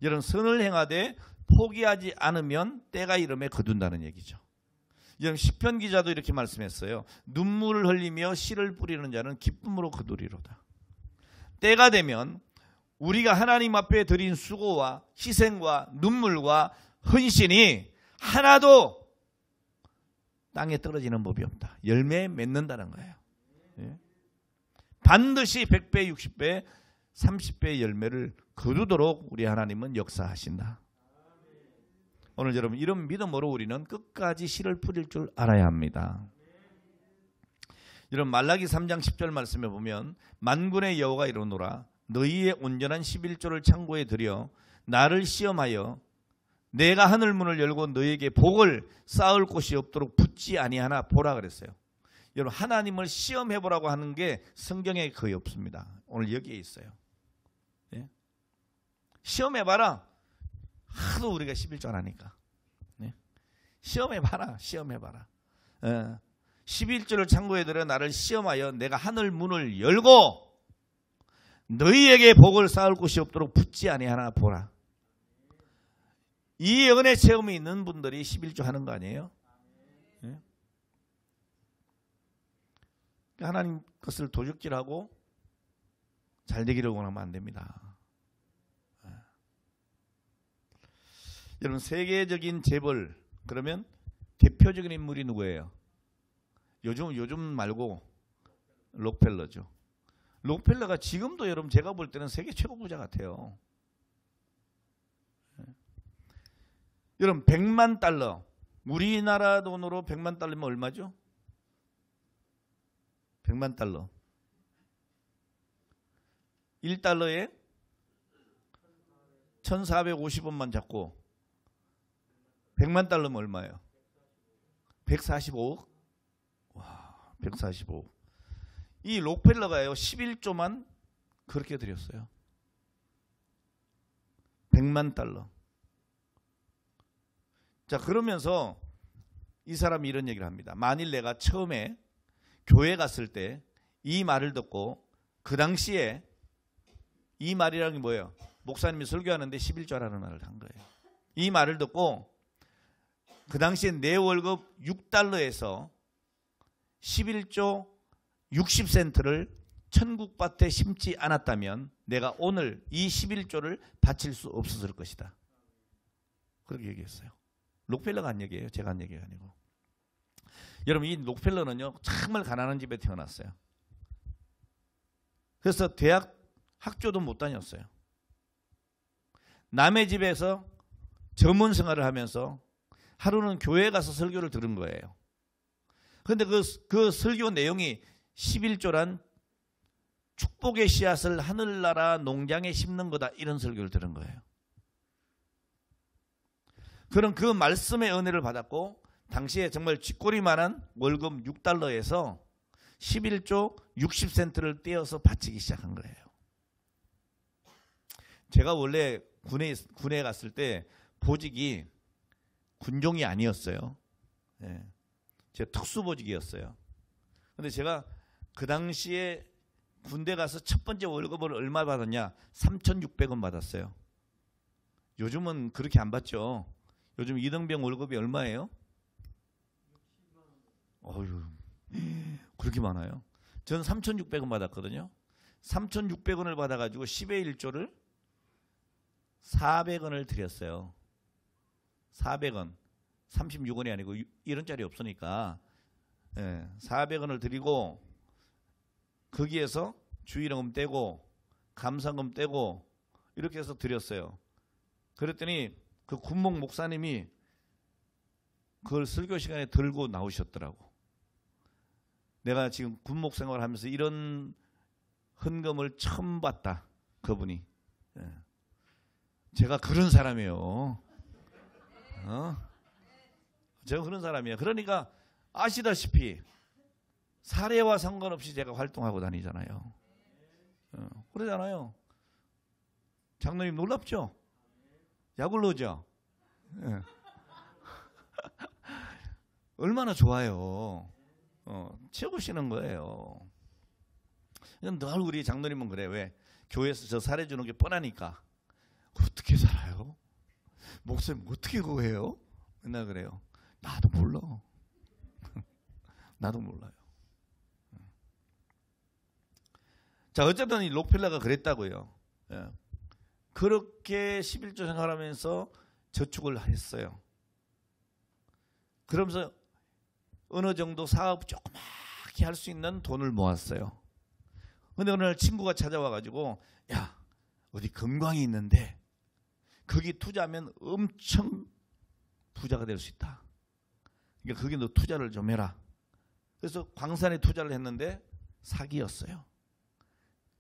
여러분 선을 행하되 포기하지 않으면 때가 이름에 거둔다는 얘기죠. 여러분 시편 기자도 이렇게 말씀했어요. 눈물을 흘리며 씨를 뿌리는 자는 기쁨으로 거두리로다. 때가 되면 우리가 하나님 앞에 드린 수고와 희생과 눈물과 헌신이 하나도 땅에 떨어지는 법이 없다. 열매 맺는다는 거예요. 예? 반드시 100배, 60배, 30배의 열매를 거두도록 우리 하나님은 역사하신다. 오늘 여러분 이런 믿음으로 우리는 끝까지 씨를 뿌릴 줄 알아야 합니다. 여러분 말라기 3장 10절 말씀에 보면 만군의 여호와가 이르노라 너희의 온전한 11조를 창고에 들여 나를 시험하여 내가 하늘 문을 열고 너희에게 복을 쌓을 곳이 없도록 붙지 아니하나 보라 그랬어요. 여러분 하나님을 시험해보라고 하는 게 성경에 거의 없습니다. 오늘 여기에 있어요. 예? 시험해봐라. 하도 우리가 11조 안 하니까. 예? 시험해봐라. 시험해봐라. 예. 11조를 창고에 들여 나를 시험하여 내가 하늘 문을 열고 너희에게 복을 쌓을 곳이 없도록 붙지 아니하나 보라. 이 은혜 체험이 있는 분들이 11조 하는 거 아니에요? 네? 하나님 것을 도적질하고 잘 되기를 원하면 안 됩니다. 여러분, 세계적인 재벌 그러면 대표적인 인물이 누구예요? 요즘 말고 록펠러죠. 록펠러가 지금도 여러분 제가 볼 때는 세계 최고 부자 같아요. 여러분 100만 달러 우리나라 돈으로 100만 달러면 얼마죠? 100만 달러 1달러에 1450원만 잡고 100만 달러면 얼마예요? 145억? 와, 145억. 이 록펠러가요 11조만 그렇게 드렸어요. 100만 달러. 자, 그러면서 이 사람이 이런 얘기를 합니다. 만일 내가 처음에 교회 갔을 때 이 말을 듣고 그 당시에 이 말이라는 게 뭐예요? 목사님이 설교하는데 11조라는 말을 한 거예요. 이 말을 듣고 그 당시에 내 월급 6달러에서 11조 60센트를 천국밭에 심지 않았다면 내가 오늘 이 11조를 바칠 수 없었을 것이다. 그렇게 얘기했어요. 록펠러가 한 얘기예요. 제가 한 얘기가 아니고. 여러분, 이 록펠러는요 정말 가난한 집에 태어났어요. 그래서 대학 학교도 못 다녔어요. 남의 집에서 전문 생활을 하면서 하루는 교회에 가서 설교를 들은 거예요. 그런데 그 설교 내용이 11조란 축복의 씨앗을 하늘나라 농장에 심는 거다, 이런 설교를 들은 거예요. 그런 그 말씀의 은혜를 받았고 당시에 정말 쥐꼬리만한 월급 6달러에서 11조 60센트를 떼어서 바치기 시작한 거예요. 제가 원래 군에 갔을 때 보직이 군종이 아니었어요. 네. 제가 특수보직이었어요. 그런데 제가 그 당시에 군대 가서 첫 번째 월급을 얼마 받았냐? 3,600원 받았어요. 요즘은 그렇게 안 받죠. 요즘 이등병 월급이 얼마예요? 어휴, 그렇게 많아요. 저는 3,600원 받았거든요. 3,600원을 받아가지고 10의 1조를 400원을 드렸어요. 400원. 36원이 아니고 1원짜리 없으니까 400원을 드리고 거기에서 주일요금 떼고 감사금 떼고 이렇게 해서 드렸어요. 그랬더니 그 군목 목사님이 그걸 설교 시간에 들고 나오셨더라고. 내가 지금 군목 생활을 하면서 이런 헌금을 처음 봤다, 그분이. 제가 그런 사람이에요. 제가 그런 사람이에요. 그러니까 아시다시피 사례와 상관없이 제가 활동하고 다니잖아요. 그러잖아요. 장로님 놀랍죠? 약올로죠? 얼마나 좋아요. 채우시는 거예요. 늘 우리 장로님은 그래. 왜? 교회에서 저 사례 주는 게 뻔하니까. 어떻게 살아요? 목사님 어떻게 그거 해요? 맨날 그래요. 나도 몰라. 나도 몰라요. 자, 어쨌든 이 록펠러가 그랬다고요. 그렇게 11조 생활하면서 저축을 했어요. 그러면서 어느 정도 사업 조그맣게 할 수 있는 돈을 모았어요. 근데 어느 날 친구가 찾아와가지고, 야, 어디 금광이 있는데 거기 투자하면 엄청 부자가 될 수 있다. 그러니까 거기 너 투자를 좀 해라. 그래서 광산에 투자를 했는데 사기였어요.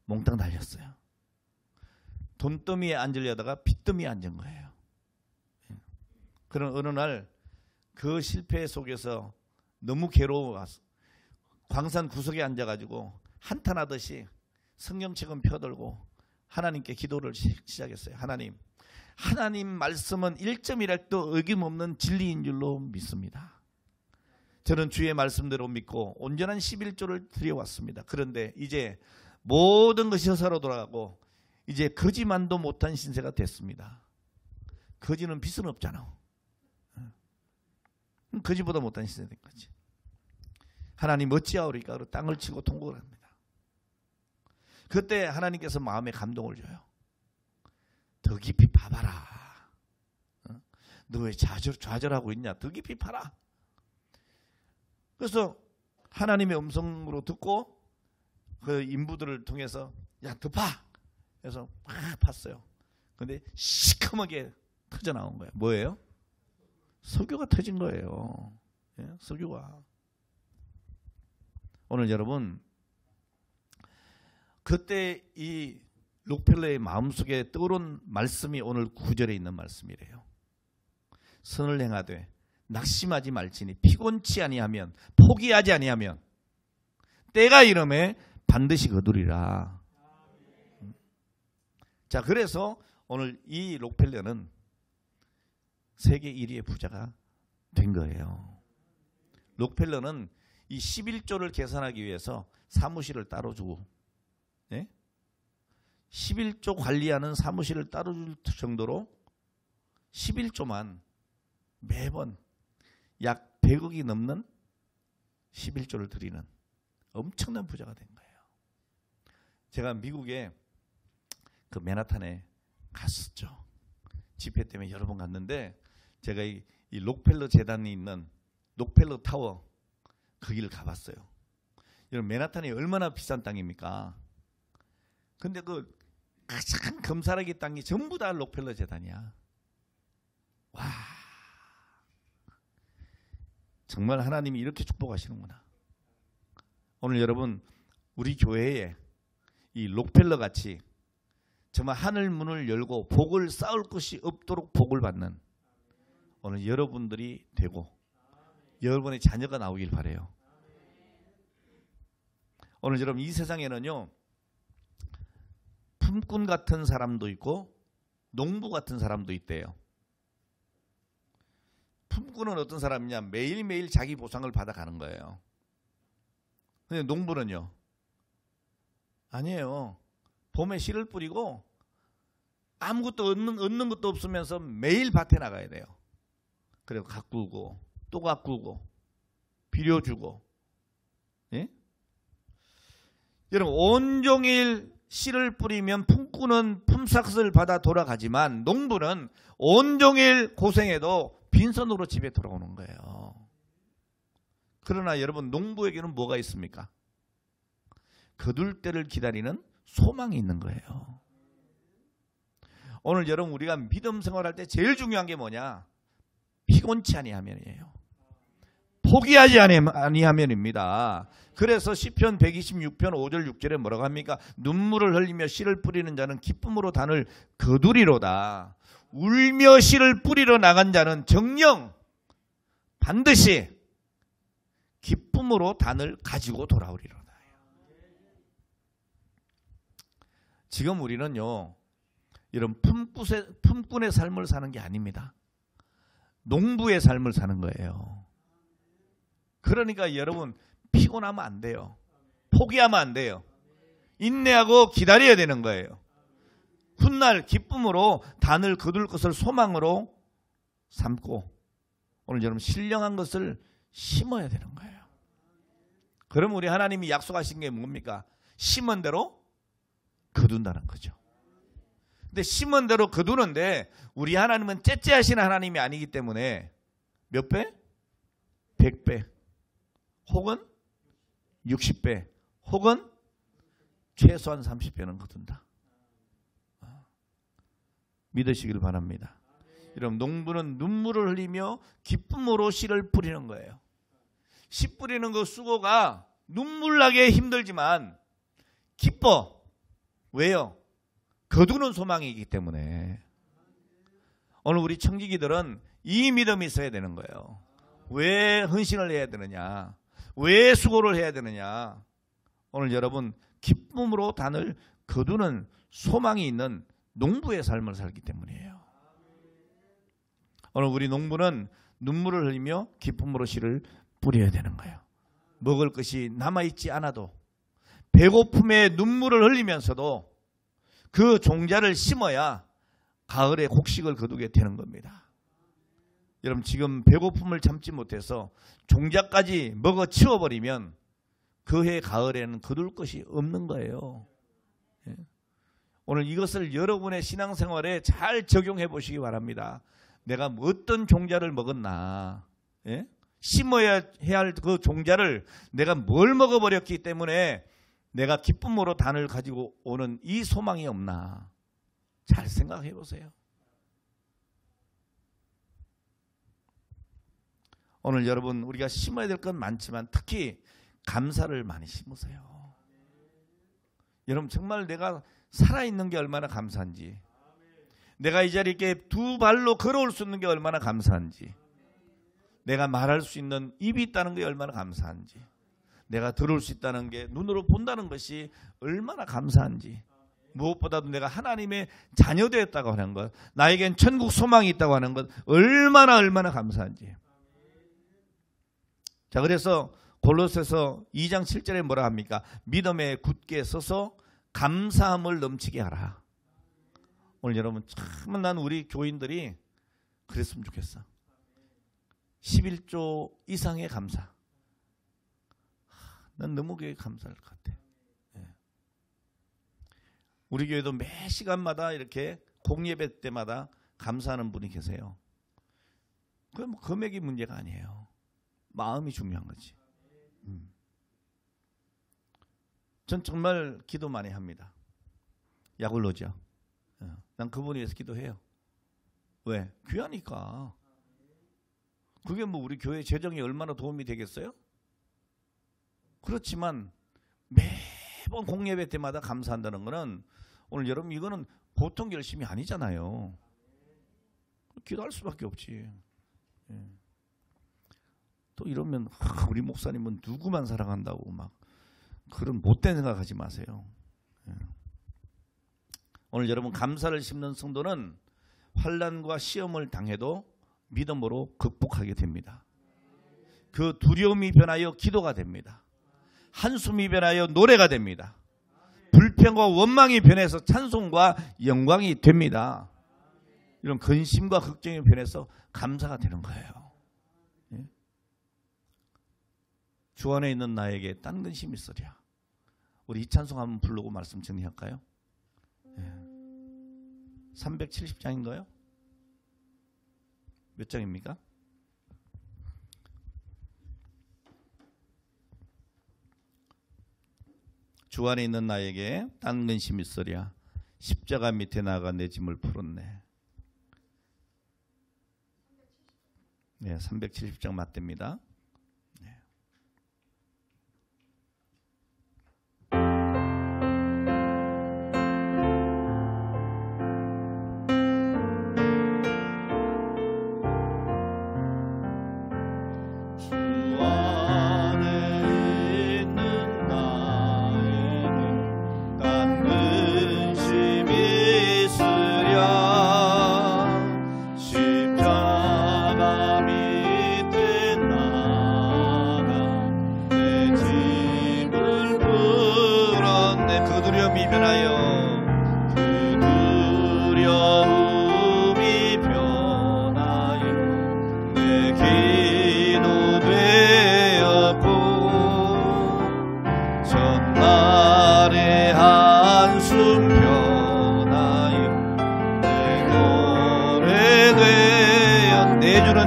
몽땅 날렸어요. 돈더미에 앉으려다가 빚더미에 앉은 거예요. 그런 어느 날 그 실패 속에서 너무 괴로워서 광산 구석에 앉아가지고 한탄하듯이 성경책은 펴들고 하나님께 기도를 시작했어요. 하나님 말씀은 1.1획도 어김없는 진리인 줄로 믿습니다. 저는 주의 말씀대로 믿고 온전한 11조를 드려왔습니다. 그런데 이제 모든 것이 허사로 돌아가고 이제 거지만도 못한 신세가 됐습니다. 거지는 빚은 없잖아. 거지보다 못한 신세 된 거지. 하나님 어찌하오리까? 땅을 치고 통곡을 합니다. 그때 하나님께서 마음에 감동을 줘요. 더 깊이 파봐라. 너 왜 좌절하고 있냐? 더 깊이 파라. 그래서 하나님의 음성으로 듣고 그 인부들을 통해서 야, 더 파! 그래서 막 팠어요. 근데 시커멓게 터져 나온 거예요. 뭐예요? 석유가 터진 거예요. 예? 석유가. 오늘 여러분, 그때 이 록펠러의 마음속에 떠오른 말씀이 오늘 9절에 있는 말씀이래요. 선을 행하되 낙심하지 말지니 피곤치 아니하면 포기하지 아니하면 때가 이름에 반드시 거두리라. 자, 그래서 오늘 이 록펠러는 세계 1위의 부자가 된 거예요. 록펠러는 이 11조를 계산하기 위해서 사무실을 따로 주고, 예? 11조 관리하는 사무실을 따로 줄 정도로 11조만 매번 약 100억이 넘는 11조를 드리는 엄청난 부자가 된 거예요. 제가 미국에 그 맨하탄에 갔었죠. 집회 때문에 여러 번 갔는데 제가 이 록펠러 재단이 있는 록펠러 타워 거기를 가봤어요. 여러분, 맨하탄이 얼마나 비싼 땅입니까? 근데 그 가장 금사라기 땅이 전부 다 록펠러 재단이야. 와, 정말 하나님이 이렇게 축복하시는구나. 오늘 여러분, 우리 교회에 이 록펠러 같이 정말 하늘 문을 열고 복을 쌓을 것이 없도록 복을 받는 오늘 여러분들이 되고 여러분의 자녀가 나오길 바라요. 오늘 여러분, 이 세상에는요, 품꾼 같은 사람도 있고 농부 같은 사람도 있대요. 품꾼은 어떤 사람이냐? 매일매일 자기 보상을 받아가는 거예요. 근데 농부는요? 아니에요. 봄에 씨를 뿌리고 아무것도 얻는 것도 없으면서 매일 밭에 나가야 돼요. 그리고 가꾸고 또 가꾸고 비료주고, 예? 여러분, 온종일 씨를 뿌리면 품꾼은 품삯을 받아 돌아가지만 농부는 온종일 고생해도 빈손으로 집에 돌아오는 거예요. 그러나 여러분, 농부에게는 뭐가 있습니까? 거둘 때를 기다리는 소망이 있는 거예요. 오늘 여러분, 우리가 믿음 생활할 때 제일 중요한 게 뭐냐? 피곤치 아니하면이에요. 포기하지 아니하면입니다. 그래서 시편 126편 5절 6절에 뭐라고 합니까? 눈물을 흘리며 씨를 뿌리는 자는 기쁨으로 단을 거두리로다. 울며 씨를 뿌리러 나간 자는 정녕 반드시 기쁨으로 단을 가지고 돌아오리로다. 지금 우리는요, 이런 품꾼의 삶을 사는 게 아닙니다. 농부의 삶을 사는 거예요. 그러니까 여러분, 피곤하면 안 돼요. 포기하면 안 돼요. 인내하고 기다려야 되는 거예요. 훗날 기쁨으로 단을 거둘 것을 소망으로 삼고 오늘 여러분, 신령한 것을 심어야 되는 거예요. 그럼 우리 하나님이 약속하신 게 뭡니까? 심은 대로 거둔다는 거죠. 근데 심은 대로 거두는데 우리 하나님은 째째하신 하나님이 아니기 때문에 몇 배? 100배 혹은 60배 혹은 최소한 30배는 거둔다. 믿으시길 바랍니다. 여러분, 농부는 눈물을 흘리며 기쁨으로 씨를 뿌리는 거예요. 씨 뿌리는 그 수고가 눈물나게 힘들지만 기뻐. 왜요? 거두는 소망이기 때문에. 오늘 우리 청지기들은 이 믿음이 있어야 되는 거예요. 왜 헌신을 해야 되느냐? 왜 수고를 해야 되느냐? 오늘 여러분, 기쁨으로 단을 거두는 소망이 있는 농부의 삶을 살기 때문이에요. 오늘 우리 농부는 눈물을 흘리며 기쁨으로 씨를 뿌려야 되는 거예요. 먹을 것이 남아있지 않아도 배고픔에 눈물을 흘리면서도 그 종자를 심어야 가을에 곡식을 거두게 되는 겁니다. 여러분 지금 배고픔을 참지 못해서 종자까지 먹어 치워버리면 그해 가을에는 거둘 것이 없는 거예요. 오늘 이것을 여러분의 신앙생활에 잘 적용해 보시기 바랍니다. 내가 어떤 종자를 먹었나, 심어야 할 그 종자를 내가 뭘 먹어버렸기 때문에 내가 기쁨으로 단을 가지고 오는 이 소망이 없나, 잘 생각해 보세요. 오늘 여러분 우리가 심어야 될 건 많지만 특히 감사를 많이 심으세요. 여러분 정말 내가 살아있는 게 얼마나 감사한지, 내가 이 자리에 이렇게 두 발로 걸어올 수 있는 게 얼마나 감사한지, 내가 말할 수 있는 입이 있다는 게 얼마나 감사한지, 내가 들을 수 있다는 게, 눈으로 본다는 것이 얼마나 감사한지, 무엇보다도 내가 하나님의 자녀되었다고 하는 것, 나에겐 천국 소망이 있다고 하는 것 얼마나 감사한지. 자, 그래서 골로새서 2장 7절에 뭐라 합니까? 믿음에 굳게 서서 감사함을 넘치게 하라. 오늘 여러분 참 난 우리 교인들이 그랬으면 좋겠어. 11조 이상의 감사. 난 너무 감사할 것 같아. 우리 교회도 매 시간마다 이렇게 공예배 때마다 감사하는 분이 계세요. 그건 뭐 금액이 문제가 아니에요. 마음이 중요한 거지. 전 정말 기도 많이 합니다. 약올로죠. 난 그분을 위해서 기도해요. 왜? 귀하니까. 그게 뭐 우리 교회 재정에 얼마나 도움이 되겠어요? 그렇지만 매번 공예배 때마다 감사한다는 거는 오늘 여러분 이거는 보통 결심이 아니잖아요. 기도할 수밖에 없지. 또 이러면 우리 목사님은 누구만 사랑한다고 막 그런 못된 생각하지 마세요. 오늘 여러분 감사를 심는 성도는 환난과 시험을 당해도 믿음으로 극복하게 됩니다. 그 두려움이 변하여 기도가 됩니다. 한숨이 변하여 노래가 됩니다. 불평과 원망이 변해서 찬송과 영광이 됩니다. 이런 근심과 걱정이 변해서 감사가 되는 거예요. 주 안에 있는 나에게 딴 근심이 있으랴. 우리 이 찬송 한번 부르고 말씀 정리할까요? 370장인가요? 몇 장입니까? 주 안에 있는 나에게 딴 근심이 있으랴. 십자가 밑에 나가 내 짐을 풀었네. 네, 370장 맞답니다.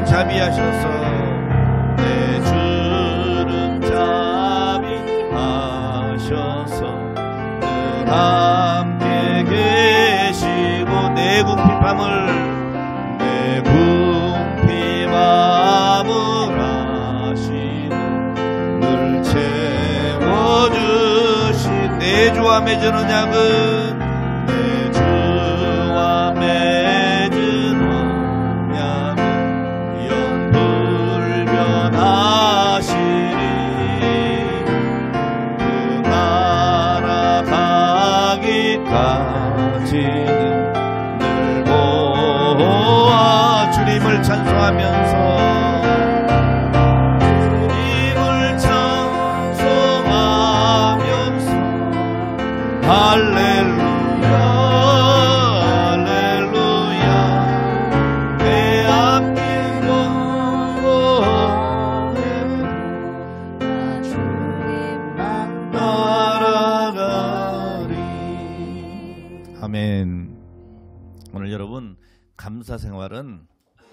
자비하셔서 내 주는 자비하셔서 늘 함께 계시고 내 궁핍 밤을 아시고 늘 채워주신 내 주와 맺은 언약은 내 주와 맺은 늘 보아 주님을 찬송하면서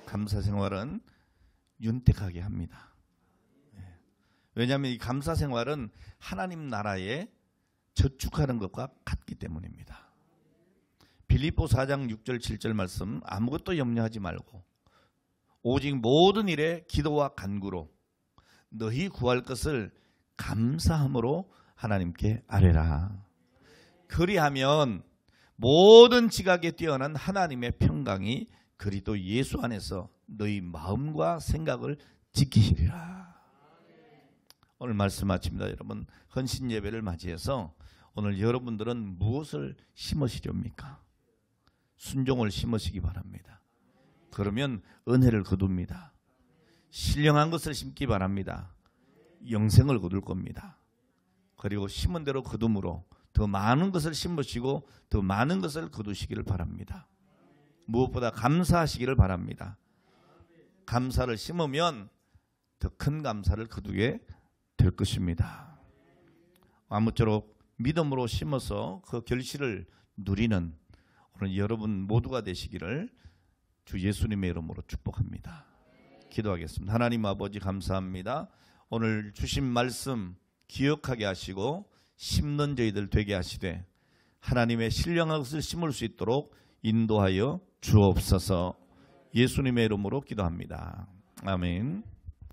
감사 생활은 윤택하게 합니다. 왜냐하면 이 감사 생활은 하나님 나라에 저축하는 것과 같기 때문입니다. 빌립보 4장 6절 7절 말씀, 아무것도 염려하지 말고 오직 모든 일에 기도와 간구로 너희 구할 것을 감사함으로 하나님께 아뢰라. 그리하면 모든 지각에 뛰어난 하나님의 평강이 그리스도 예수 안에서 너희 마음과 생각을 지키시리라. 오늘 말씀 마칩니다. 여러분, 헌신 예배를 맞이해서 오늘 여러분들은 무엇을 심으시렵니까? 순종을 심으시기 바랍니다. 그러면 은혜를 거둡니다. 신령한 것을 심기 바랍니다. 영생을 거둘 겁니다. 그리고 심은 대로 거둠으로 더 많은 것을 심으시고 더 많은 것을 거두시기를 바랍니다. 무엇보다 감사하시기를 바랍니다. 감사를 심으면 더 큰 감사를 거두게 될 것입니다. 아무쪼록 믿음으로 심어서 그 결실을 누리는 오늘 여러분 모두가 되시기를 주 예수님의 이름으로 축복합니다. 기도하겠습니다. 하나님 아버지 감사합니다. 오늘 주신 말씀 기억하게 하시고 심는 저희들 되게 하시되 하나님의 신령한 것을 심을 수 있도록 인도하여 주옵소서. 예수님의 이름으로 기도합니다. 아멘.